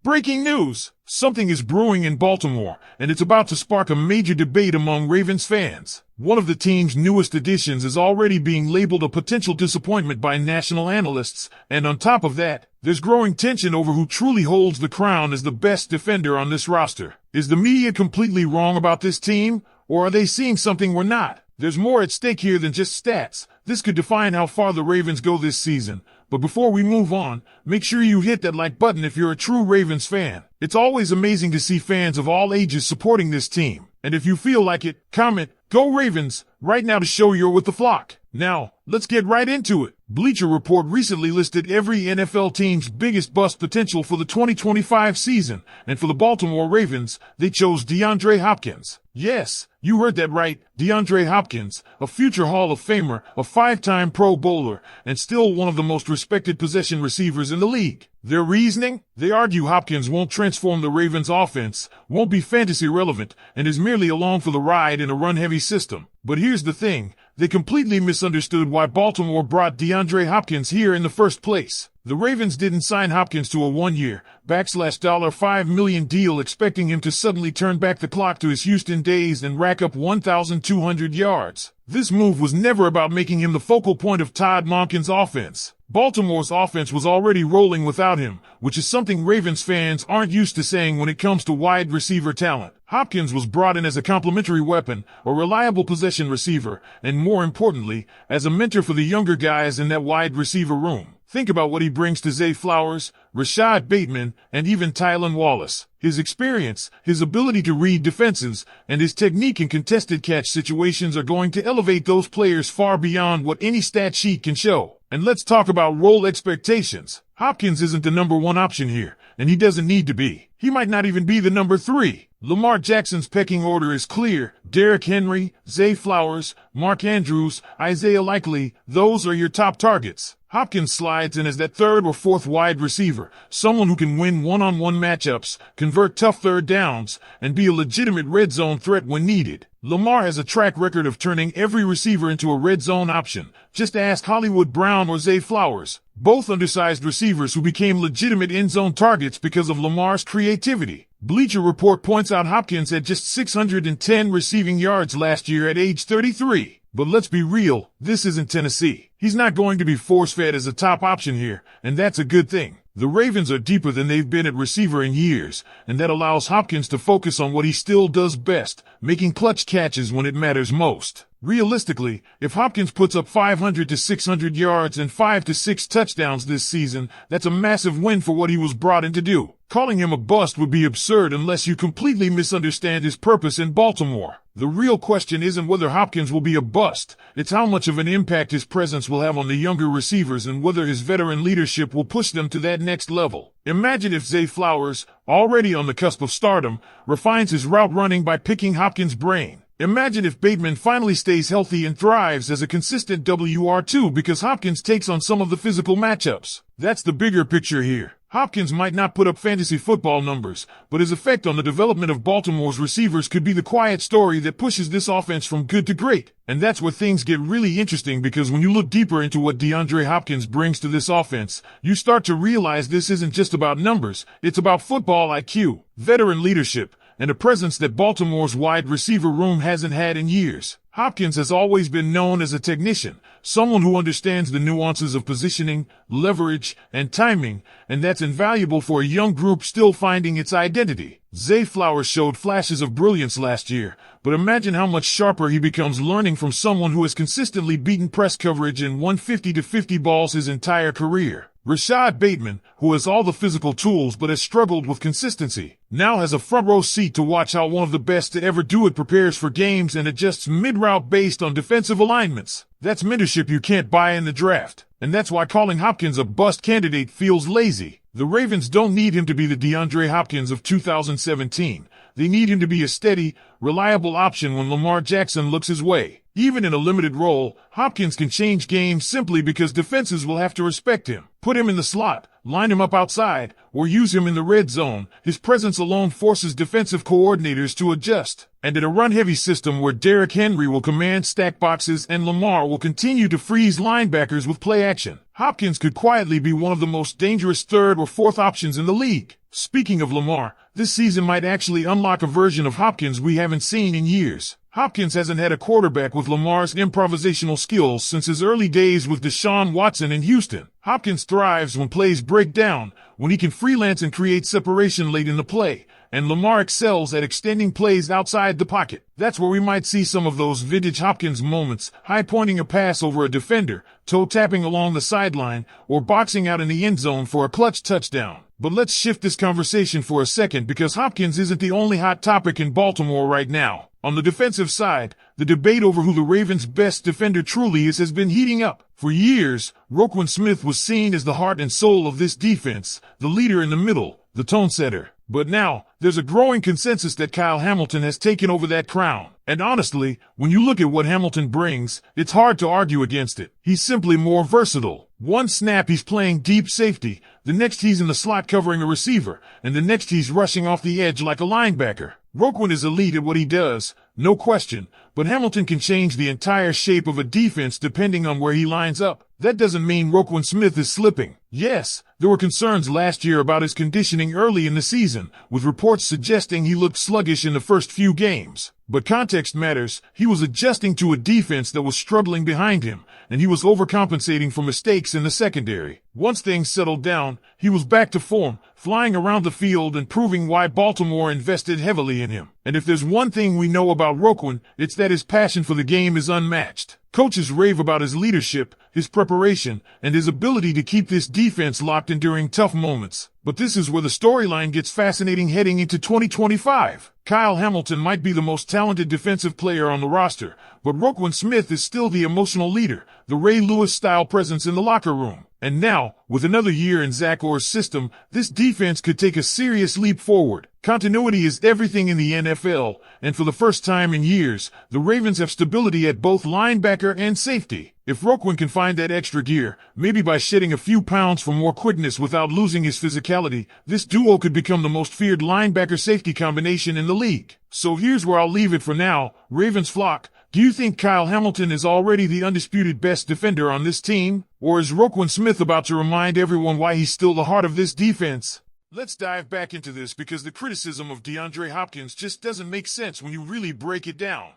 Breaking news! Something is brewing in Baltimore, and it's about to spark a major debate among Ravens fans. One of the team's newest additions is already being labeled a potential disappointment by national analysts, and on top of that, there's growing tension over who truly holds the crown as the best defender on this roster. Is the media completely wrong about this team, or are they seeing something we're not? There's more at stake here than just stats. This could define how far the Ravens go this season. But before we move on, make sure you hit that like button if you're a true Ravens fan. It's always amazing to see fans of all ages supporting this team. And if you feel like it, comment, "Go Ravens," right now to show you're with the flock. Now, let's get right into it. Bleacher Report recently listed every NFL team's biggest bust potential for the 2025 season, and for the Baltimore Ravens, they chose DeAndre Hopkins. Yes, you heard that right, DeAndre Hopkins, a future Hall of Famer, a 5-time Pro Bowler, and still one of the most respected possession receivers in the league. Their reasoning? They argue Hopkins won't transform the Ravens' offense, won't be fantasy relevant, and is merely along for the ride in a run-heavy system. But here's the thing, they completely misunderstood why Baltimore brought DeAndre Hopkins here in the first place. The Ravens didn't sign Hopkins to a one-year, $5 million deal expecting him to suddenly turn back the clock to his Houston days and rack up 1,200 yards. This move was never about making him the focal point of Todd Monken's offense. Baltimore's offense was already rolling without him, which is something Ravens fans aren't used to saying when it comes to wide receiver talent. Hopkins was brought in as a complementary weapon, a reliable possession receiver, and more importantly, as a mentor for the younger guys in that wide receiver room. Think about what he brings to Zay Flowers, Rashad Bateman, and even Tylan Wallace. His experience, his ability to read defenses, and his technique in contested catch situations are going to elevate those players far beyond what any stat sheet can show. And let's talk about role expectations. Hopkins isn't the number one option here, and he doesn't need to be. He might not even be the number 3. Lamar Jackson's pecking order is clear. Derrick Henry, Zay Flowers, Mark Andrews, Isaiah Likely, those are your top targets. Hopkins slides in as that third or fourth wide receiver, someone who can win one-on-one matchups, convert tough third downs, and be a legitimate red zone threat when needed. Lamar has a track record of turning every receiver into a red zone option. Just ask Hollywood Brown or Zay Flowers, both undersized receivers who became legitimate end-zone targets because of Lamar's creativity. Bleacher Report points out Hopkins had just 610 receiving yards last year at age 33. But let's be real, this isn't Tennessee. He's not going to be force-fed as a top option here, and that's a good thing. The Ravens are deeper than they've been at receiver in years, and that allows Hopkins to focus on what he still does best, making clutch catches when it matters most. Realistically, if Hopkins puts up 500 to 600 yards and 5 to 6 touchdowns this season, that's a massive win for what he was brought in to do. Calling him a bust would be absurd unless you completely misunderstand his purpose in Baltimore. The real question isn't whether Hopkins will be a bust, it's how much of an impact his presence will have on the younger receivers and whether his veteran leadership will push them to that next level. Imagine if Zay Flowers, already on the cusp of stardom, refines his route running by picking Hopkins' brain. Imagine if Bateman finally stays healthy and thrives as a consistent WR2 because Hopkins takes on some of the physical matchups. That's the bigger picture here. Hopkins might not put up fantasy football numbers, but his effect on the development of Baltimore's receivers could be the quiet story that pushes this offense from good to great. And that's where things get really interesting because when you look deeper into what DeAndre Hopkins brings to this offense, you start to realize this isn't just about numbers, it's about football IQ, veteran leadership, and a presence that Baltimore's wide receiver room hasn't had in years. Hopkins has always been known as a technician, someone who understands the nuances of positioning, leverage, and timing, and that's invaluable for a young group still finding its identity. Zay Flowers showed flashes of brilliance last year, but imagine how much sharper he becomes learning from someone who has consistently beaten press coverage in 150 to 50 balls his entire career. Rashad Bateman, who has all the physical tools but has struggled with consistency, now has a front-row seat to watch how one of the best to ever do it prepares for games and adjusts mid-route based on defensive alignments. That's mentorship you can't buy in the draft, and that's why calling Hopkins a bust candidate feels lazy. The Ravens don't need him to be the DeAndre Hopkins of 2017. They need him to be a steady, reliable option when Lamar Jackson looks his way. Even in a limited role, Hopkins can change games simply because defenses will have to respect him. Put him in the slot, line him up outside, or use him in the red zone. His presence alone forces defensive coordinators to adjust. And in a run-heavy system where Derrick Henry will command stack boxes and Lamar will continue to freeze linebackers with play action, Hopkins could quietly be one of the most dangerous third or fourth options in the league. Speaking of Lamar, this season might actually unlock a version of Hopkins we haven't seen in years. Hopkins hasn't had a quarterback with Lamar's improvisational skills since his early days with Deshaun Watson in Houston. Hopkins thrives when plays break down, when he can freelance and create separation late in the play, and Lamar excels at extending plays outside the pocket. That's where we might see some of those vintage Hopkins moments, high-pointing a pass over a defender, toe-tapping along the sideline, or boxing out in the end zone for a clutch touchdown. But let's shift this conversation for a second because Hopkins isn't the only hot topic in Baltimore right now. On the defensive side, the debate over who the Ravens' best defender truly is has been heating up. For years, Roquan Smith was seen as the heart and soul of this defense, the leader in the middle, the tone setter. But now, there's a growing consensus that Kyle Hamilton has taken over that crown. And honestly, when you look at what Hamilton brings, it's hard to argue against it. He's simply more versatile. One snap he's playing deep safety, the next he's in the slot covering a receiver, and the next he's rushing off the edge like a linebacker. Roquan is elite at what he does, no question, but Hamilton can change the entire shape of a defense depending on where he lines up. That doesn't mean Roquan Smith is slipping. Yes, there were concerns last year about his conditioning early in the season, with reports suggesting he looked sluggish in the first few games. But context matters. He was adjusting to a defense that was struggling behind him, and he was overcompensating for mistakes in the secondary. Once things settled down, he was back to form, flying around the field and proving why Baltimore invested heavily in him. And if there's one thing we know about Roquan, it's that his passion for the game is unmatched. Coaches rave about his leadership, his preparation, and his ability to keep this defense locked in during tough moments. But this is where the storyline gets fascinating heading into 2025. Kyle Hamilton might be the most talented defensive player on the roster, but Roquan Smith is still the emotional leader, the Ray Lewis-style presence in the locker room. And now, with another year in Zach Orr's system, this defense could take a serious leap forward. Continuity is everything in the NFL, and for the first time in years, the Ravens have stability at both linebacker and safety. If Roquan can find that extra gear, maybe by shedding a few pounds for more quickness without losing his physicality, this duo could become the most feared linebacker-safety combination in the league. So here's where I'll leave it for now. Ravens flock, do you think Kyle Hamilton is already the undisputed best defender on this team? Or is Roquan Smith about to remind everyone why he's still the heart of this defense? Let's dive back into this because the criticism of DeAndre Hopkins just doesn't make sense when you really break it down.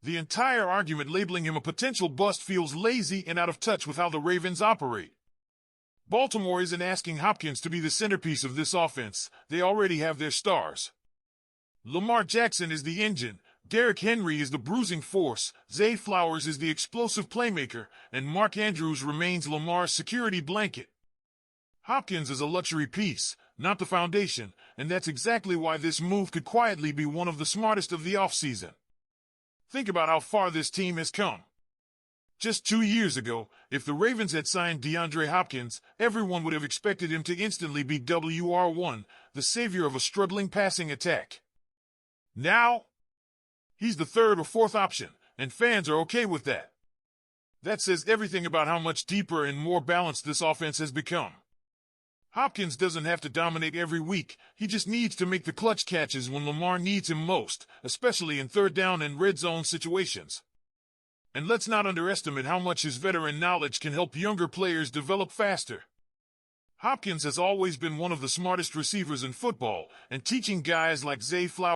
The entire argument labeling him a potential bust feels lazy and out of touch with how the Ravens operate. Baltimore isn't asking Hopkins to be the centerpiece of this offense. They already have their stars. Lamar Jackson is the engine, Derrick Henry is the bruising force, Zay Flowers is the explosive playmaker, and Mark Andrews remains Lamar's security blanket. Hopkins is a luxury piece, not the foundation, and that's exactly why this move could quietly be one of the smartest of the offseason. Think about how far this team has come. Just 2 years ago, if the Ravens had signed DeAndre Hopkins, everyone would have expected him to instantly be WR1, the savior of a struggling passing attack. Now, he's the third or fourth option, and fans are okay with that. That says everything about how much deeper and more balanced this offense has become. Hopkins doesn't have to dominate every week, he just needs to make the clutch catches when Lamar needs him most, especially in third down and red zone situations. And let's not underestimate how much his veteran knowledge can help younger players develop faster. Hopkins has always been one of the smartest receivers in football, and teaching guys like Zay Flowers